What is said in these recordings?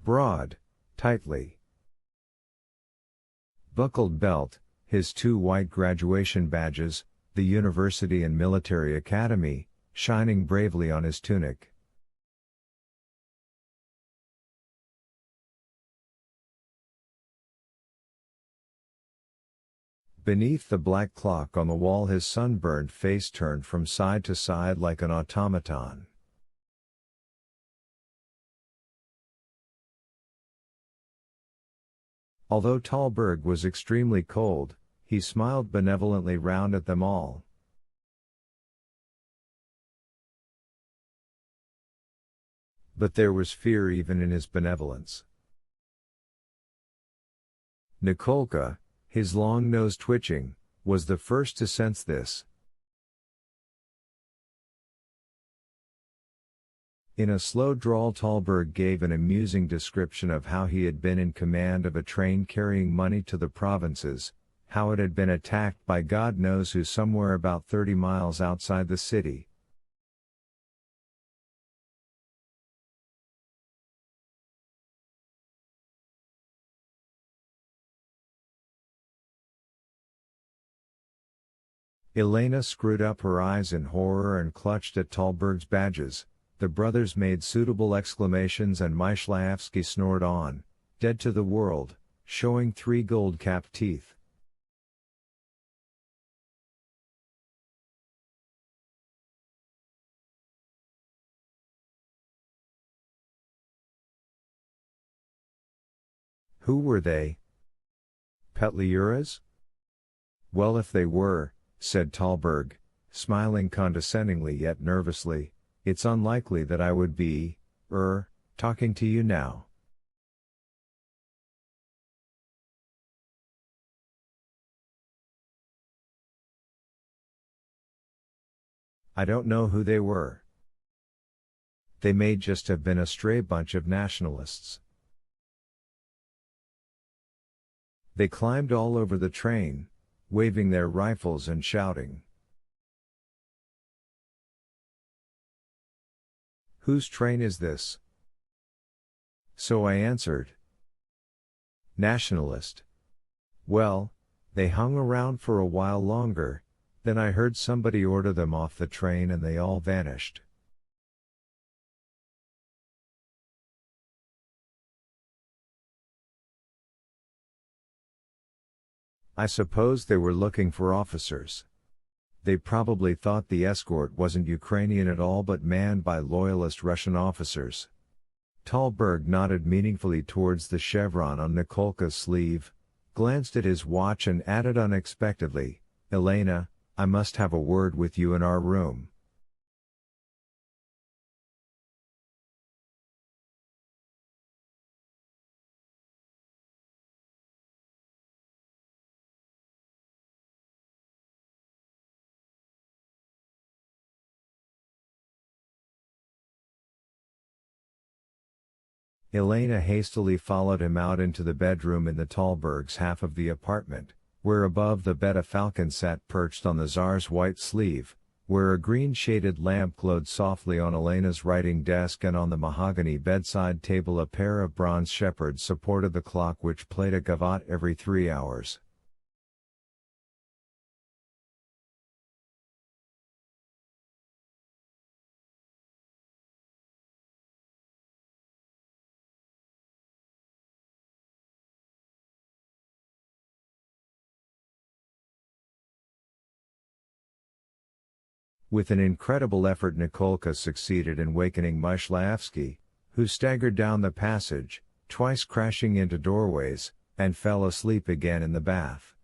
broad, tightly buckled belt, his 2 white graduation badges, the University and Military Academy, shining bravely on his tunic. Beneath the black clock on the wall, his sunburned face turned from side to side like an automaton. Although Thalberg was extremely cold, he smiled benevolently round at them all. But there was fear even in his benevolence. Nikolka, his long nose twitching, was the first to sense this. In a slow drawl, Thalberg gave an amusing description of how he had been in command of a train carrying money to the provinces, how it had been attacked by God knows who somewhere about 30 miles outside the city. Elena screwed up her eyes in horror and clutched at Thalberg's badges. The brothers made suitable exclamations and Myshlayevsky snored on, dead to the world, showing 3 gold-capped teeth. Who were they? Petliuras? Well, if they were, said Thalberg, smiling condescendingly yet nervously, it's unlikely that I would be, talking to you now. I don't know who they were. They may just have been a stray bunch of nationalists. They climbed all over the train, waving their rifles and shouting. Whose train is this? So I answered. Nationalist. Well, they hung around for a while longer, then I heard somebody order them off the train and they all vanished. I suppose they were looking for officers. They probably thought the escort wasn't Ukrainian at all but manned by loyalist Russian officers. Thalberg nodded meaningfully towards the chevron on Nikolka's sleeve, glanced at his watch and added unexpectedly, Elena, I must have a word with you in our room. Elena hastily followed him out into the bedroom in the Thalbergs' half of the apartment, where above the bed a falcon sat perched on the Tsar's white sleeve, where a green-shaded lamp glowed softly on Elena's writing desk and on the mahogany bedside table a pair of bronze shepherds supported the clock which played a gavotte every 3 hours. With an incredible effort Nikolka succeeded in wakening Myshlayevsky, who staggered down the passage, twice crashing into doorways, and fell asleep again in the bath.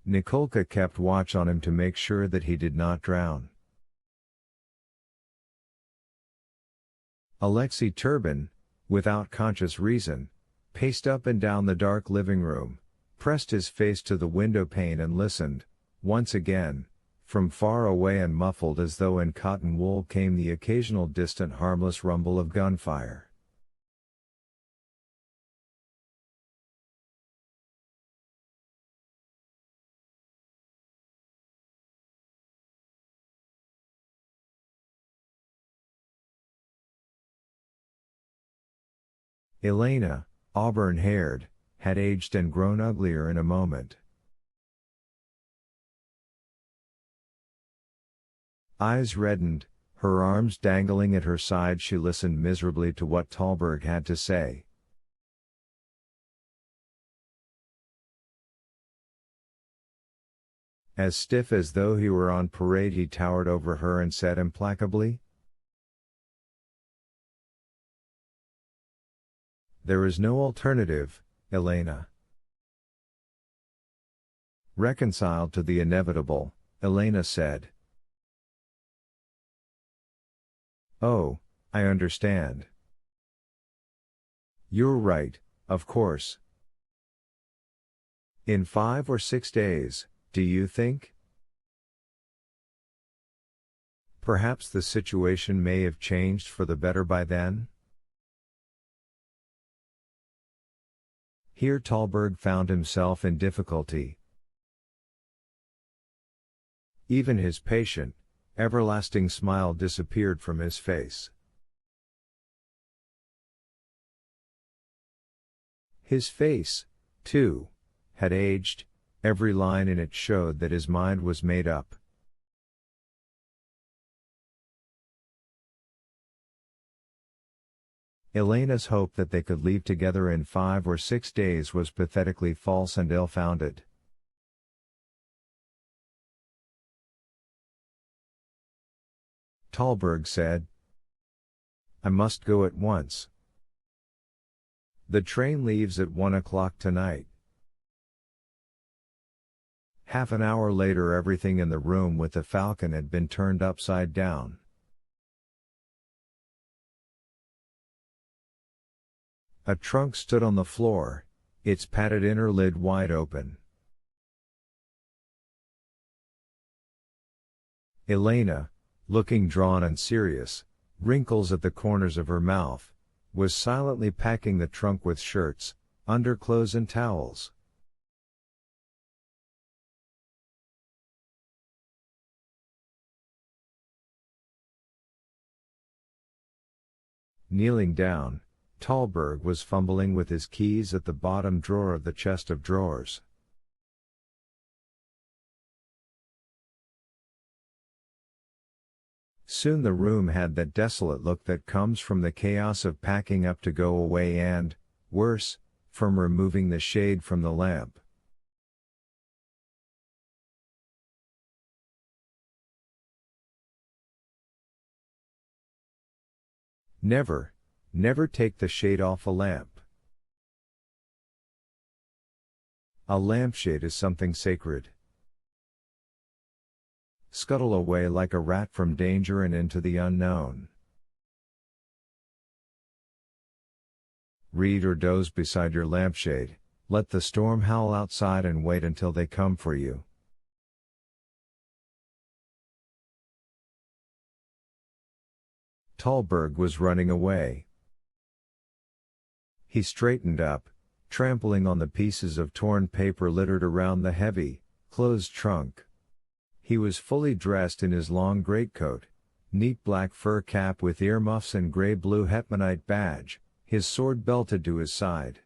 Nikolka kept watch on him to make sure that he did not drown. Alexei Turbin, without conscious reason, paced up and down the dark living room, pressed his face to the window pane and listened. Once again, from far away and muffled as though in cotton wool came the occasional distant harmless rumble of gunfire. Elena, auburn-haired, had aged and grown uglier in a moment. Eyes reddened, her arms dangling at her side, she listened miserably to what Thalberg had to say. As stiff as though he were on parade, he towered over her and said implacably, "There is no alternative, Elena." Reconciled to the inevitable, Elena said, "Oh, I understand. You're right, of course. In 5 or 6 days, do you think? Perhaps the situation may have changed for the better by then?" Here Thalberg found himself in difficulty. Even his patient, everlasting smile disappeared from his face. His face, too, had aged, every line in it showed that his mind was made up. Elena's hope that they could leave together in 5 or 6 days was pathetically false and ill-founded. Thalberg said, "I must go at once. The train leaves at 1 o'clock tonight." Half an hour later, everything in the room with the falcon had been turned upside down. A trunk stood on the floor, its padded inner lid wide open. Elena, looking drawn and serious, wrinkles at the corners of her mouth, was silently packing the trunk with shirts, underclothes and towels. Kneeling down, Thalberg was fumbling with his keys at the bottom drawer of the chest of drawers. Soon the room had that desolate look that comes from the chaos of packing up to go away and, worse, from removing the shade from the lamp. Never, never take the shade off a lamp. A lampshade is something sacred. Scuttle away like a rat from danger and into the unknown. Read or doze beside your lampshade, let the storm howl outside and wait until they come for you. Thalberg was running away. He straightened up, trampling on the pieces of torn paper littered around the heavy, closed trunk. He was fully dressed in his long greatcoat, neat black fur cap with earmuffs and gray-blue hetmanite badge, his sword belted to his side.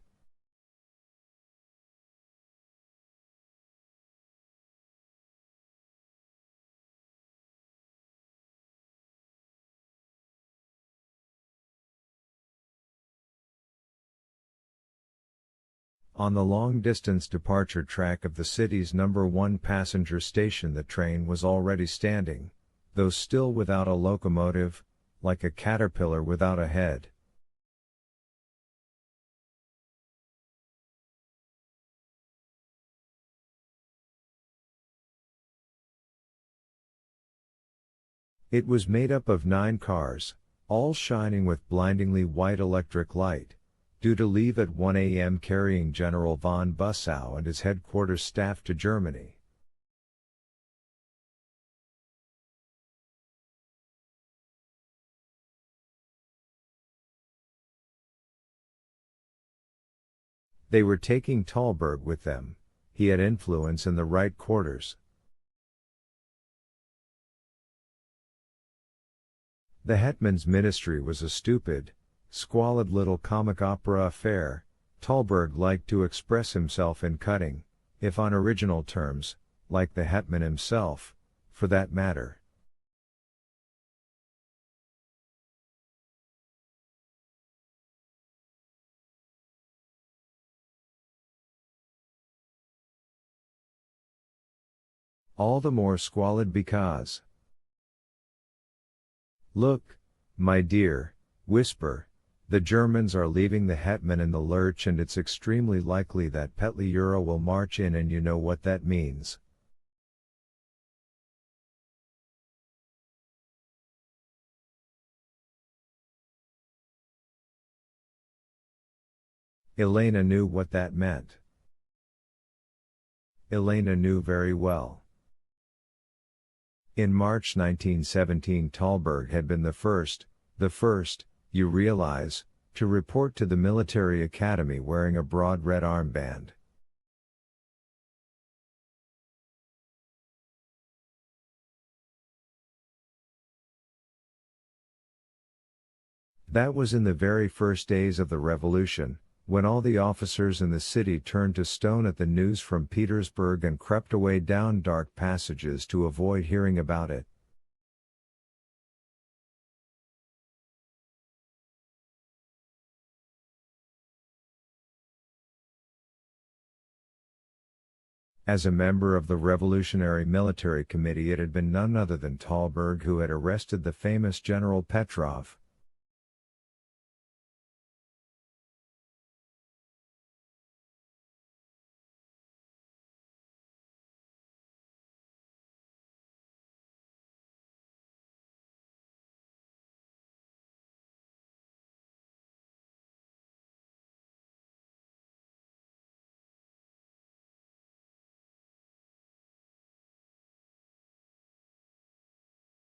On the long-distance departure track of the city's #1 passenger station, the train was already standing, though still without a locomotive, like a caterpillar without a head. It was made up of 9 cars, all shining with blindingly white electric light, due to leave at 1 a.m. carrying General von Bussau and his headquarters staff to Germany. They were taking Thalberg with them. He had influence in the right quarters. The hetman's ministry was a stupid, squalid little comic opera affair, Thalberg liked to express himself in cutting, if unoriginal terms, like the hetman himself, for that matter. All the more squalid because. Look, my dear, whisper, the Germans are leaving the hetman in the lurch, and it's extremely likely that Petliura will march in, and you know what that means. Elena knew what that meant. Elena knew very well. In March 1917 Thalberg had been the first, you realize, to report to the military academy wearing a broad red armband. That was in the very first days of the revolution, when all the officers in the city turned to stone at the news from Petersburg and crept away down dark passages to avoid hearing about it. As a member of the Revolutionary Military Committee, it had been none other than Thalberg who had arrested the famous General Petrov,